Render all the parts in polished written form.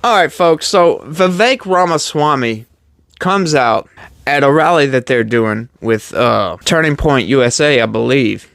Alright, folks, so Vivek Ramaswamy comes out at a rally that they're doing with Turning Point USA, I believe.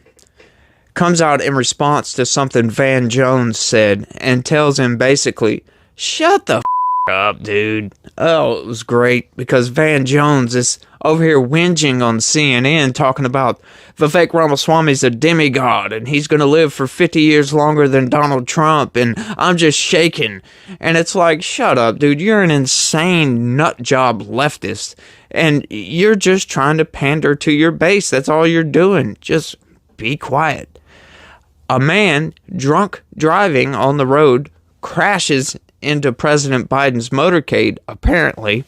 Comes out in response to something Van Jones said and tells him basically, shut the up, dude. Oh, it was great because Van Jones is over here whinging on CNN talking about Vivek Ramaswamy's a demigod and he's going to live for 50 years longer than Donald Trump and I'm just shaking. And it's like, shut up, dude. You're an insane nut job leftist and you're just trying to pander to your base. That's all you're doing. Just be quiet. A man drunk driving on the road crashes into President Biden's motorcade, apparently,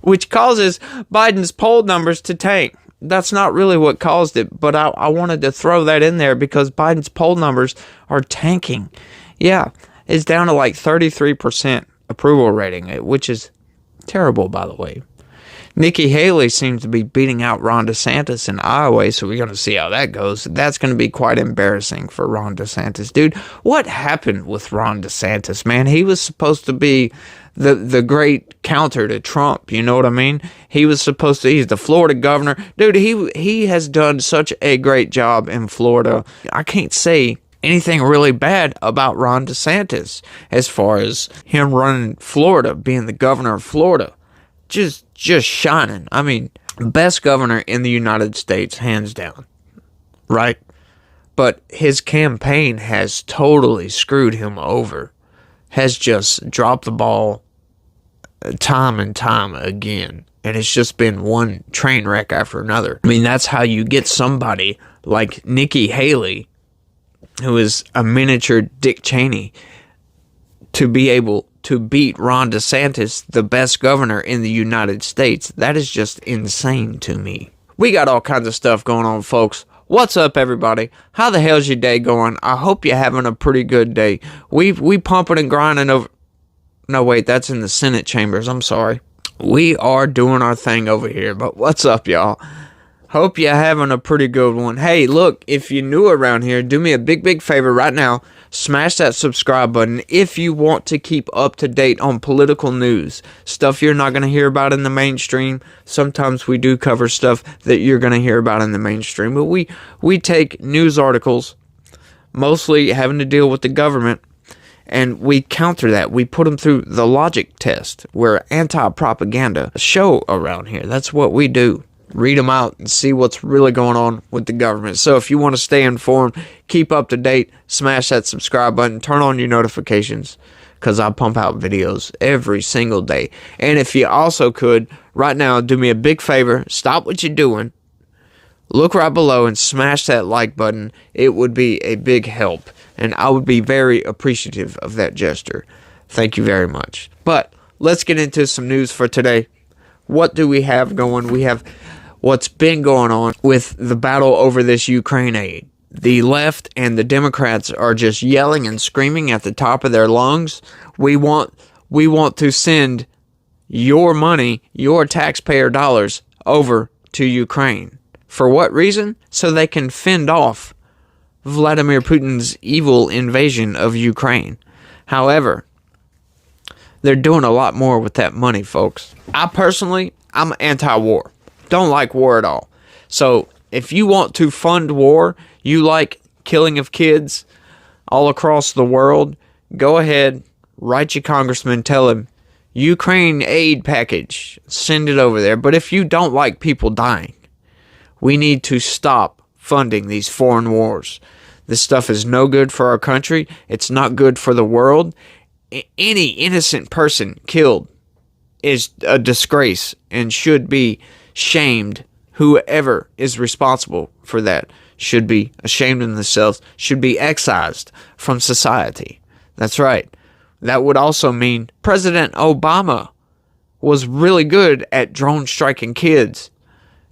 which causes Biden's poll numbers to tank. That's not really what caused it, but I wanted to throw that in there because Biden's poll numbers are tanking. Yeah, it's down to like 33% approval rating, which is terrible, by the way. Nikki Haley seems to be beating out Ron DeSantis in Iowa, so we're going to see how that goes. That's going to be quite embarrassing for Ron DeSantis. Dude, what happened with Ron DeSantis, man? He was supposed to be the great counter to Trump, you know what I mean? He was supposed to, he's the Florida governor. Dude, he has done such a great job in Florida. I can't say anything really bad about Ron DeSantis as far as him running Florida, being the governor of Florida. Just shining. I mean, best governor in the United States, hands down. Right? But his campaign has totally screwed him over. Has just dropped the ball time and time again. And it's just been one train wreck after another. I mean, that's how you get somebody like Nikki Haley, who is a miniature Dick Cheney, to be able to beat Ron DeSantis, the best governor in the United States. That is just insane to me. We got all kinds of stuff going on, folks. What's up, everybody? How the hell's your day going? I hope you're having a pretty good day. We pumping and grinding over... No, wait, that's in the Senate chambers. I'm sorry. We are doing our thing over here, but what's up, y'all? Hope you're having a pretty good one. Hey, look, if you're new around here, do me a big favor right now. Smash that subscribe button if you want to keep up to date on political news. Stuff you're not going to hear about in the mainstream. Sometimes we do cover stuff that you're going to hear about in the mainstream. But we take news articles, mostly having to deal with the government, and we counter that. We put them through the logic test. We're anti-propaganda show around here. That's what we do. Read them out and see what's really going on with the government. So if you want to stay informed, keep up to date, smash that subscribe button, turn on your notifications, because I pump out videos every single day. And if you also could, right now, do me a big favor, stop what you're doing, look right below and smash that like button. It would be a big help, and I would be very appreciative of that gesture. Thank you very much. But let's get into some news for today. What do we have going? We have what's been going on with the battle over this Ukraine aid. The left and the Democrats are just yelling and screaming at the top of their lungs. We want to send your money, your taxpayer dollars, over to Ukraine. For what reason? So they can fend off Vladimir Putin's evil invasion of Ukraine. However, they're doing a lot more with that money, folks. I'm anti-war. Don't like war at all. So if you want to fund war, you like killing of kids all across the world, go ahead, write your congressman, tell him, Ukraine aid package, send it over there. But if you don't like people dying, we need to stop funding these foreign wars. This stuff is no good for our country. It's not good for the world. Any innocent person killed is a disgrace and should be shamed. Whoever is responsible for that should be ashamed of themselves, should be excised from society. That's right. That would also mean President Obama was really good at drone striking kids.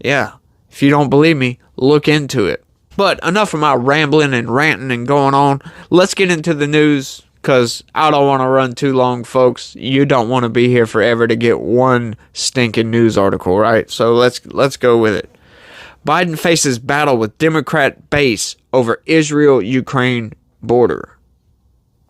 Yeah, if you don't believe me, look into it. But enough of my rambling and ranting and going on. Let's get into the news, because I don't want to run too long, folks. You don't want to be here forever to get one stinking news article, right? So let's go with it. Biden faces battle with Democrat base over Israel-Ukraine border.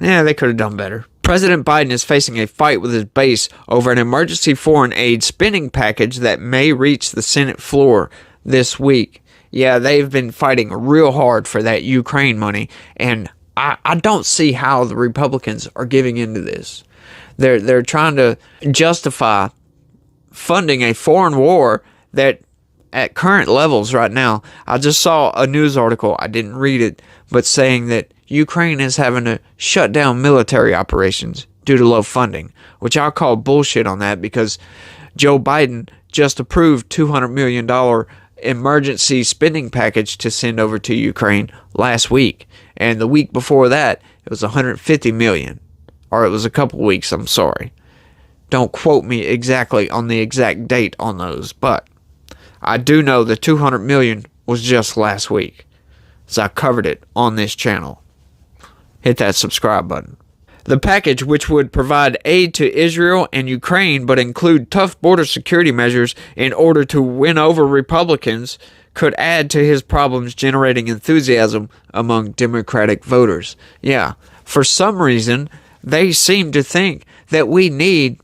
Yeah, they could have done better. President Biden is facing a fight with his base over an emergency foreign aid spending package that may reach the Senate floor this week. Yeah, they've been fighting real hard for that Ukraine money, and I don't see how the Republicans are giving into this. They're trying to justify funding a foreign war that at current levels right now, I just saw a news article, I didn't read it, but saying that Ukraine is having to shut down military operations due to low funding, which I'll call bullshit on that because Joe Biden just approved $200 million emergency spending package to send over to Ukraine last week. And the week before that, it was $150 million. Or it was a couple weeks, I'm sorry. Don't quote me exactly on the exact date on those, but I do know the $200 million was just last week, as I covered it on this channel. Hit that subscribe button. The package, which would provide aid to Israel and Ukraine but include tough border security measures in order to win over Republicans, could add to his problems generating enthusiasm among Democratic voters. Yeah, for some reason, they seem to think that we need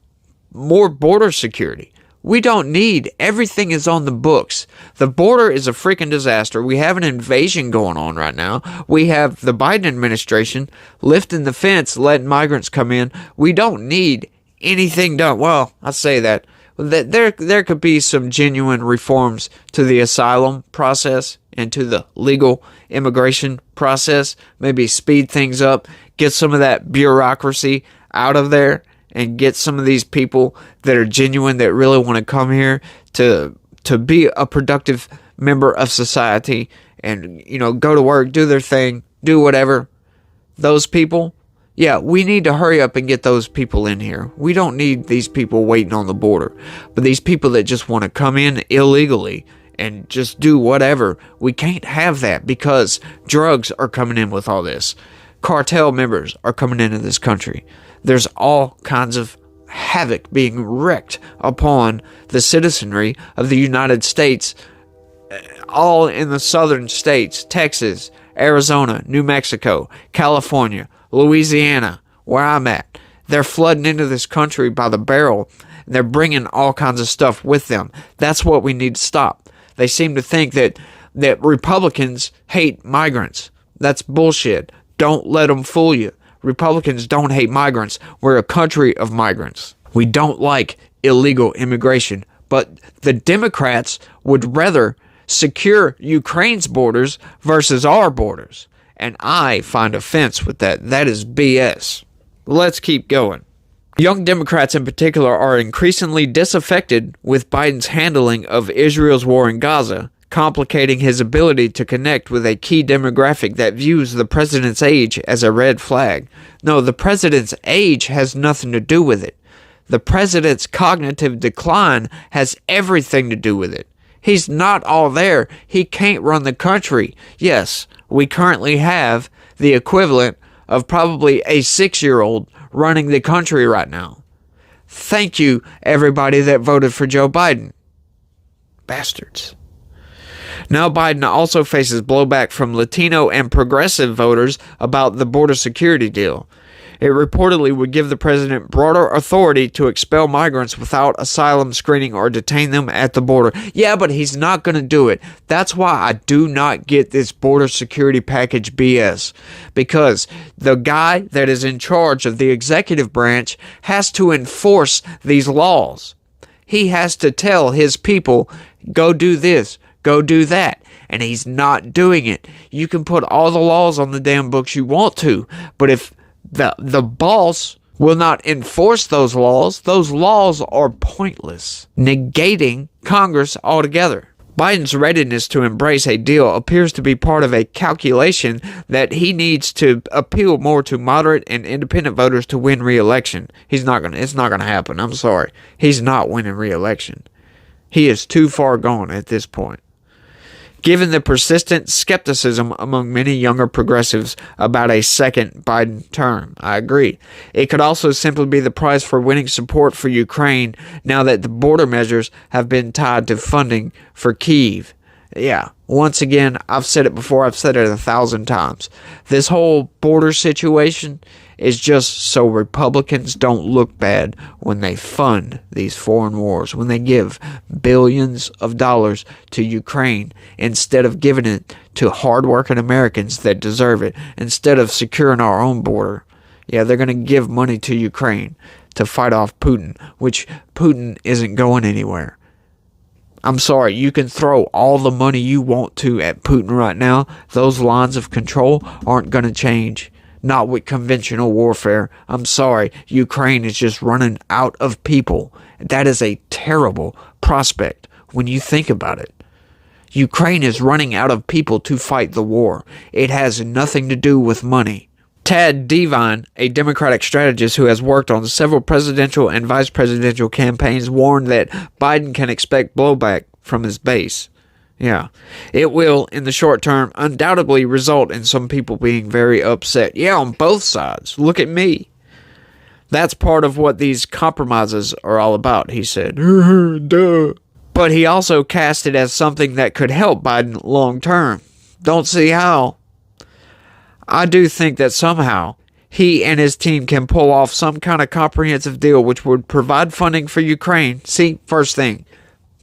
more border security. We don't need. Everything is on the books. The border is a freaking disaster. We have an invasion going on right now. We have the Biden administration lifting the fence, letting migrants come in. We don't need anything done. Well, I say that. There could be some genuine reforms to the asylum process and to the legal immigration process. Maybe speed things up, get some of that bureaucracy out of there, and get some of these people that are genuine, that really want to come here to be a productive member of society and, go to work, do their thing, do whatever. Those people, yeah, we need to hurry up and get those people in here. We don't need these people waiting on the border. But these people that just want to come in illegally and just do whatever, we can't have that because drugs are coming in with all this. Cartel members are coming into this country. There's all kinds of havoc being wreaked upon the citizenry of the United States, all in the southern states, Texas, Arizona, New Mexico, California, Louisiana, where I'm at. They're flooding into this country by the barrel. They're bringing all kinds of stuff with them. That's what we need to stop. They seem to think that Republicans hate migrants. That's bullshit. Don't let them fool you. Republicans don't hate migrants. We're a country of migrants. We don't like illegal immigration. But the Democrats would rather secure Ukraine's borders versus our borders. And I find offense with that. That is BS. Let's keep going. Young Democrats in particular are increasingly disaffected with Biden's handling of Israel's war in Gaza, complicating his ability to connect with a key demographic that views the president's age as a red flag. No, the president's age has nothing to do with it. The president's cognitive decline has everything to do with it. He's not all there. He can't run the country. Yes, we currently have the equivalent of probably a 6-year-old running the country right now. Thank you, everybody that voted for Joe Biden. Bastards. Now Biden also faces blowback from Latino and progressive voters about the border security deal. It reportedly would give the president broader authority to expel migrants without asylum screening or detain them at the border. Yeah, but he's not going to do it. That's why I do not get this border security package BS. Because the guy that is in charge of the executive branch has to enforce these laws. He has to tell his people, go do this, go do that. And he's not doing it. You can put all the laws on the damn books you want to, but if the boss will not enforce those laws are pointless, negating Congress altogether. Biden's readiness to embrace a deal appears to be part of a calculation that he needs to appeal more to moderate and independent voters to win re-election. It's not gonna happen. I'm sorry. He's not winning re-election. He is too far gone at this point. Given the persistent skepticism among many younger progressives about a second Biden term, I agree. It could also simply be the price for winning support for Ukraine now that the border measures have been tied to funding for Kyiv. Yeah, once again, I've said it before, I've said it 1,000 times. This whole border situation is just so Republicans don't look bad when they fund these foreign wars, when they give billions of dollars to Ukraine instead of giving it to hardworking Americans that deserve it, instead of securing our own border. Yeah, they're going to give money to Ukraine to fight off Putin, which Putin isn't going anywhere. I'm sorry, you can throw all the money you want to at Putin right now. Those lines of control aren't going to change. Not with conventional warfare. I'm sorry, Ukraine is just running out of people. That is a terrible prospect when you think about it. Ukraine is running out of people to fight the war. It has nothing to do with money. Tad Devine, a Democratic strategist who has worked on several presidential and vice presidential campaigns, warned that Biden can expect blowback from his base. Yeah, it will, in the short term, undoubtedly result in some people being very upset. Yeah, on both sides. Look at me. That's part of what these compromises are all about, he said. Duh. But he also cast it as something that could help Biden long term. Don't see how. I do think that somehow he and his team can pull off some kind of comprehensive deal which would provide funding for Ukraine. See, first thing,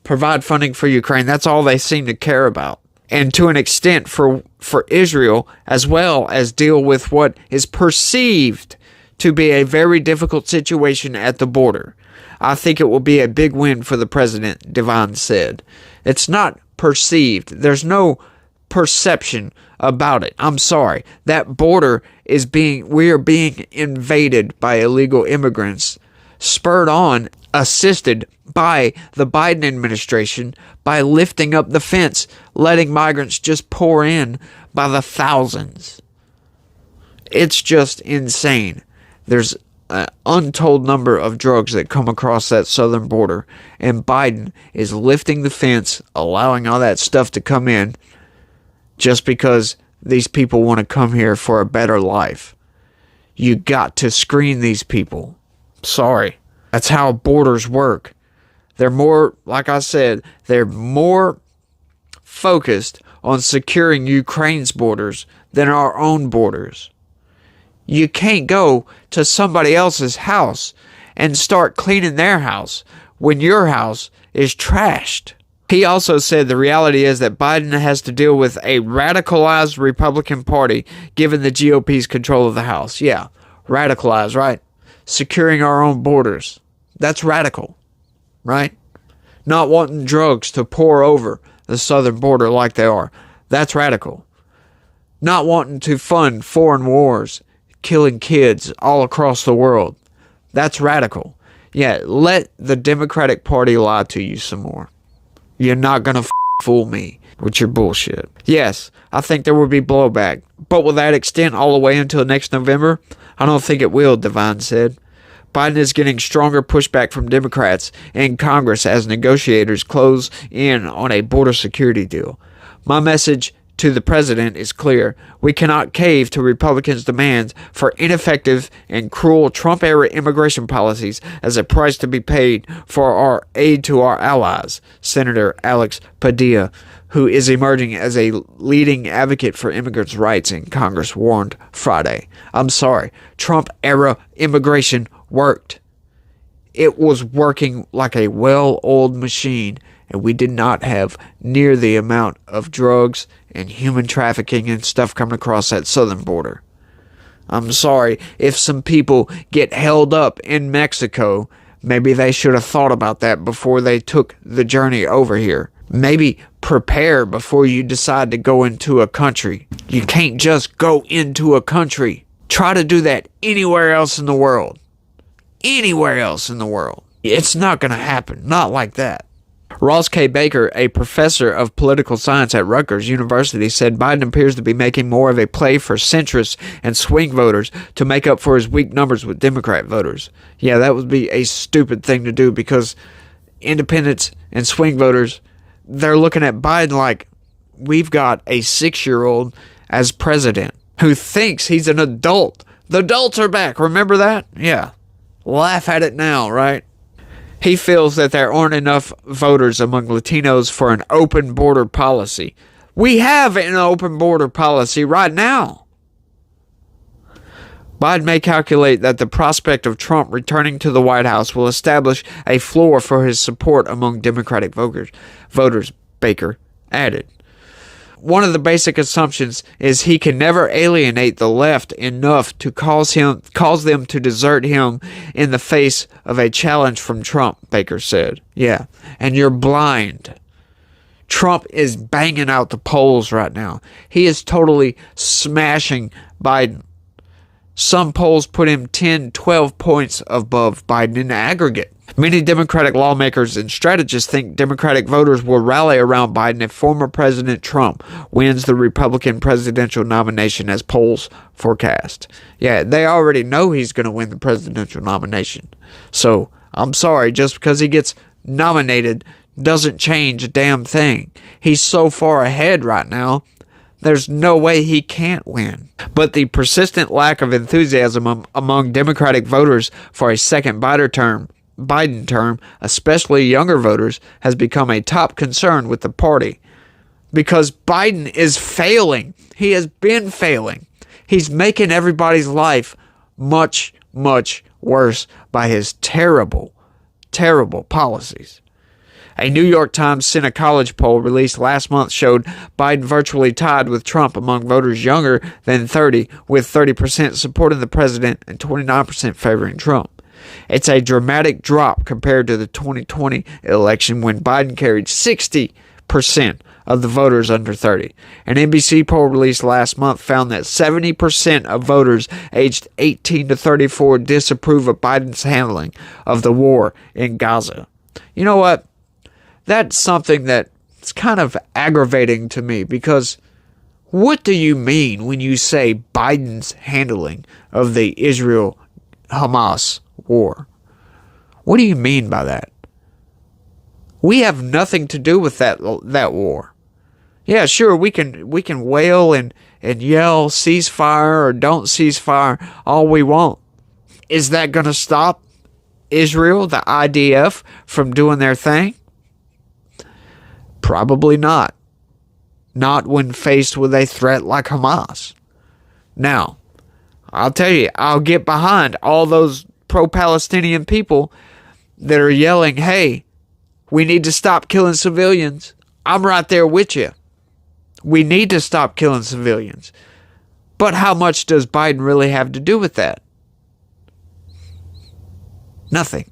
provide funding for Ukraine. That's all they seem to care about. And to an extent for Israel, as well as deal with what is perceived to be a very difficult situation at the border. I think it will be a big win for the president, Devine said. It's not perceived. There's no perception about it. I'm sorry. That border we are being invaded by illegal immigrants, spurred on, assisted by the Biden administration by lifting up the fence, letting migrants just pour in by the thousands. It's just insane. There's an untold number of drugs that come across that southern border, and Biden is lifting the fence, allowing all that stuff to come in, just because these people want to come here for a better life. You got to screen these people. Sorry. That's how borders work. They're more, like I said, they're more focused on securing Ukraine's borders than our own borders. You can't go to somebody else's house and start cleaning their house when your house is trashed. He also said the reality is that Biden has to deal with a radicalized Republican Party given the GOP's control of the House. Yeah, radicalized, right? Securing our own borders. That's radical, right? Not wanting drugs to pour over the southern border like they are. That's radical. Not wanting to fund foreign wars, killing kids all across the world. That's radical. Yeah, let the Democratic Party lie to you some more. You're not going to fool me with your bullshit. Yes, I think there will be blowback, but will that extend all the way until next November? I don't think it will, Devine said. Biden is getting stronger pushback from Democrats in Congress as negotiators close in on a border security deal. My message to the president is clear. We cannot cave to Republicans' demands for ineffective and cruel Trump-era immigration policies as a price to be paid for our aid to our allies, Senator Alex Padilla, who is emerging as a leading advocate for immigrants' rights in Congress, warned Friday. I'm sorry, Trump-era immigration worked. It was working like a well-oiled machine, and we did not have near the amount of drugs and human trafficking and stuff coming across that southern border. I'm sorry, if some people get held up in Mexico, maybe they should have thought about that before they took the journey over here. Maybe prepare before you decide to go into a country. You can't just go into a country. Try to do that anywhere else in the world. Anywhere else in the world. It's not going to happen. Not like that. Ross K. Baker, a professor of political science at Rutgers University, said Biden appears to be making more of a play for centrists and swing voters to make up for his weak numbers with Democrat voters. Yeah, that would be a stupid thing to do because independents and swing voters, they're looking at Biden like we've got a 6-year-old as president who thinks he's an adult. The adults are back. Remember that? Yeah. Laugh at it now, right? He feels that there aren't enough voters among Latinos for an open border policy. We have an open border policy right now. Biden may calculate that the prospect of Trump returning to the White House will establish a floor for his support among Democratic voters, Baker added. One of the basic assumptions is he can never alienate the left enough to cause them to desert him in the face of a challenge from Trump, Baker said. Yeah, and you're blind. Trump is banging out the polls right now. He is totally smashing Biden. Some polls put him 10, 12 points above Biden in aggregate. Many Democratic lawmakers and strategists think Democratic voters will rally around Biden if former President Trump wins the Republican presidential nomination as polls forecast. Yeah, they already know he's going to win the presidential nomination. So, I'm sorry, just because he gets nominated doesn't change a damn thing. He's so far ahead right now, there's no way he can't win. But the persistent lack of enthusiasm among Democratic voters for a second Biden term, especially younger voters, has become a top concern with the party. Because Biden is failing. He has been failing. He's making everybody's life much, much worse by his terrible, terrible policies. A New York Times Senate College poll released last month showed Biden virtually tied with Trump among voters younger than 30, with 30% supporting the president and 29% favoring Trump. It's a dramatic drop compared to the 2020 election when Biden carried 60% of the voters under 30. An NBC poll released last month found that 70% of voters aged 18 to 34 disapprove of Biden's handling of the war in Gaza. You know what? That's something that's kind of aggravating to me, because what do you mean when you say Biden's handling of the Israel-Hamas war? What do you mean by that? We have nothing to do with that war. Yeah, sure, we can wail and yell ceasefire or don't ceasefire all we want. Is that going to stop Israel, the IDF, from doing their thing? Probably not. Not when faced with a threat like Hamas. Now, I'll tell you, I'll get behind all those pro-Palestinian people that are yelling, hey, we need to stop killing civilians. I'm right there with you. We need to stop killing civilians. But how much does Biden really have to do with that? Nothing.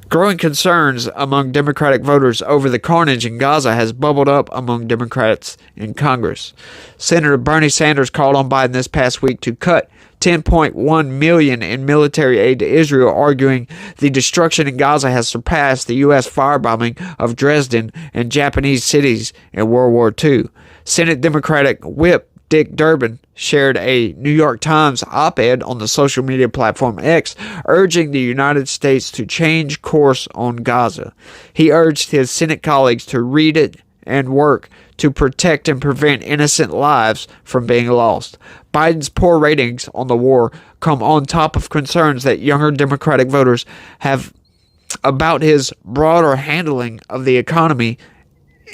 Growing concerns among Democratic voters over the carnage in Gaza has bubbled up among Democrats in Congress. Senator Bernie Sanders called on Biden this past week to cut $10.1 million in military aid to Israel, arguing the destruction in Gaza has surpassed the U.S. firebombing of Dresden and Japanese cities in World War II. Senate Democratic Whip Dick Durbin shared a New York Times op-ed on the social media platform X, urging the United States to change course on Gaza. He urged his Senate colleagues to read it and work to protect and prevent innocent lives from being lost. Biden's poor ratings on the war come on top of concerns that younger Democratic voters have about his broader handling of the economy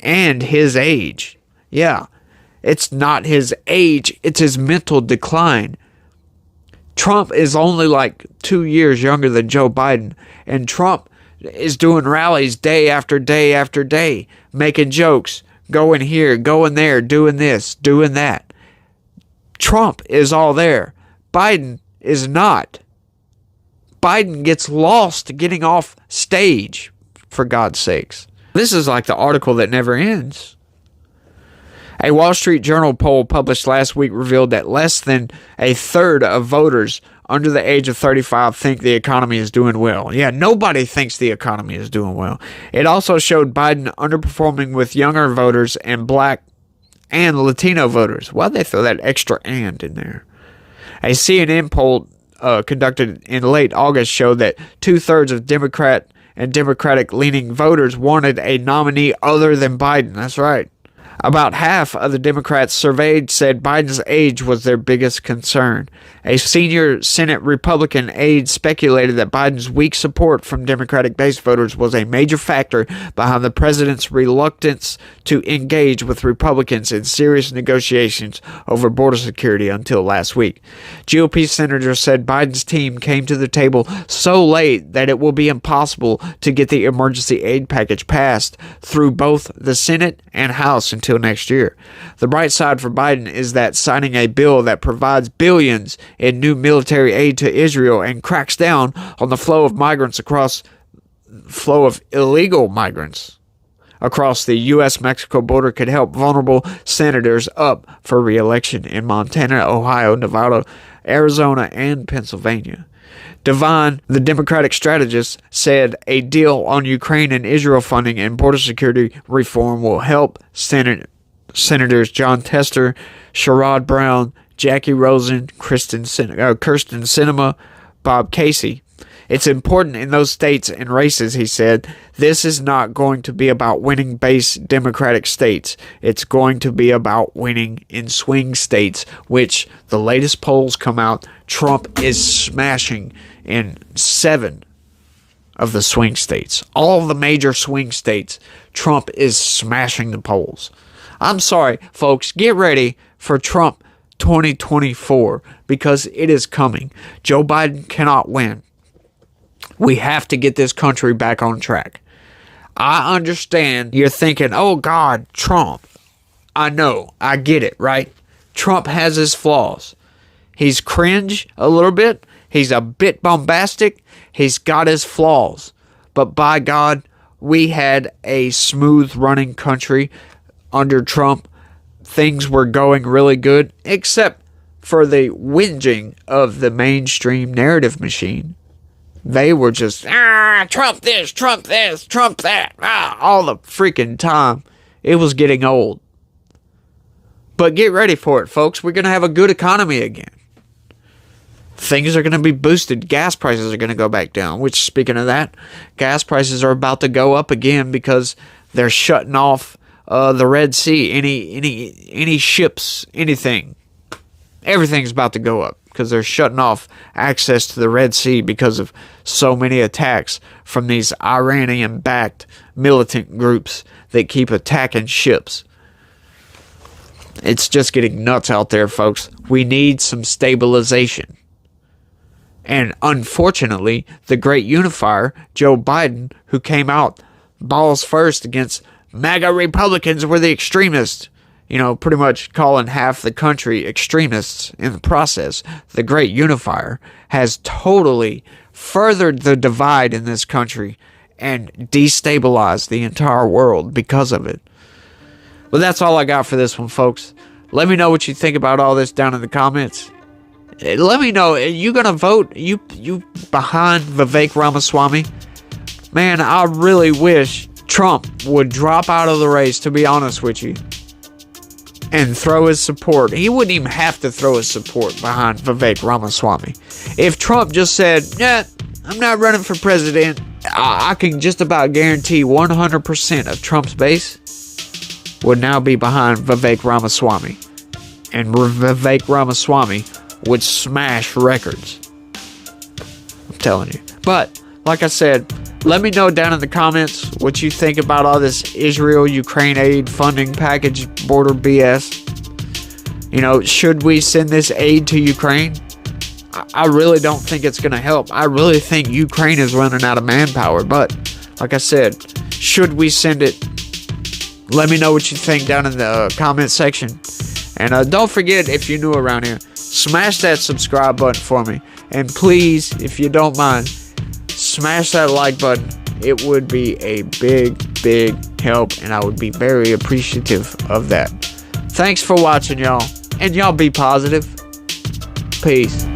and his age. Yeah. It's not his age, it's his mental decline. Trump is only like 2 years younger than Joe Biden, and Trump is doing rallies day after day after day, making jokes, going here, going there, doing this, doing that. Trump is all there. Biden is not. Biden gets lost getting off stage, for God's sakes. This is like the article that never ends. A Wall Street Journal poll published last week revealed that less than a third of voters under the age of 35 think the economy is doing well. Yeah, nobody thinks the economy is doing well. It also showed Biden underperforming with younger voters and Black and Latino voters. Why'd they throw that extra "and" in there? A CNN poll conducted in late August showed that 2/3 of Democrat and Democratic-leaning voters wanted a nominee other than Biden. That's right. About half of the Democrats surveyed said Biden's age was their biggest concern. A senior Senate Republican aide speculated that Biden's weak support from Democratic base voters was a major factor behind the president's reluctance to engage with Republicans in serious negotiations over border security until last week. GOP senators said Biden's team came to the table so late that it will be impossible to get the emergency aid package passed through both the Senate and House until next year. The bright side for Biden is that signing a bill that provides billions in new military aid to Israel and cracks down on the flow of illegal migrants across the U.S.-Mexico border could help vulnerable senators up for re-election in Montana, Ohio, Nevada, Arizona, and Pennsylvania. Devine, the Democratic strategist, said a deal on Ukraine and Israel funding and border security reform will help Senators John Tester, Sherrod Brown, Jackie Rosen, Kirsten Sinema, Bob Casey. It's important in those states and races, he said. This is not going to be about winning base Democratic states. It's going to be about winning in swing states, which the latest polls come out. Trump is smashing in 7 of the swing states. All the major swing states, Trump is smashing the polls. I'm sorry, folks. Get ready for Trump 2024 because it is coming. Joe Biden cannot win. We have to get this country back on track. I understand you're thinking, oh God, Trump. I know. I get it, right? Trump has his flaws. He's cringe a little bit. He's a bit bombastic. He's got his flaws. But by God, we had a smooth running country under Trump. Things were going really good, except for the whinging of the mainstream narrative machine. They were just, Trump this, Trump that, all the freaking time. It was getting old. But get ready for it, folks. We're going to have a good economy again. Things are going to be boosted. Gas prices are going to go back down. Which, speaking of that, gas prices are about to go up again because they're shutting off the Red Sea. Any ships, anything. Everything's about to go up because they're shutting off access to the Red Sea because of so many attacks from these Iranian-backed militant groups that keep attacking ships. It's just getting nuts out there, folks. We need some stabilization. And unfortunately, the great unifier, Joe Biden, who came out balls first against MAGA Republicans were the extremists, pretty much calling half the country extremists in the process. The great unifier has totally furthered the divide in this country and destabilized the entire world because of it. Well, that's all I got for this one, folks. Let me know what you think about all this down in the comments. Let me know, are you going to vote? You behind Vivek Ramaswamy? Man, I really wish Trump would drop out of the race, to be honest with you, and throw his support. He wouldn't even have to throw his support behind Vivek Ramaswamy. If Trump just said, I'm not running for president, I can just about guarantee 100% of Trump's base would now be behind Vivek Ramaswamy. And Vivek Ramaswamy would smash records. I'm telling you. But, like I said, let me know down in the comments what you think about all this Israel-Ukraine aid funding package border BS. Should we send this aid to Ukraine? I really don't think it's going to help. I really think Ukraine is running out of manpower. But, like I said, should we send it? Let me know what you think down in the comment section. And don't forget, if you're new around here, smash that subscribe button for me. And please, if you don't mind, smash that like button. It would be a big, big help, and I would be very appreciative of that. Thanks for watching, y'all. And y'all be positive. Peace.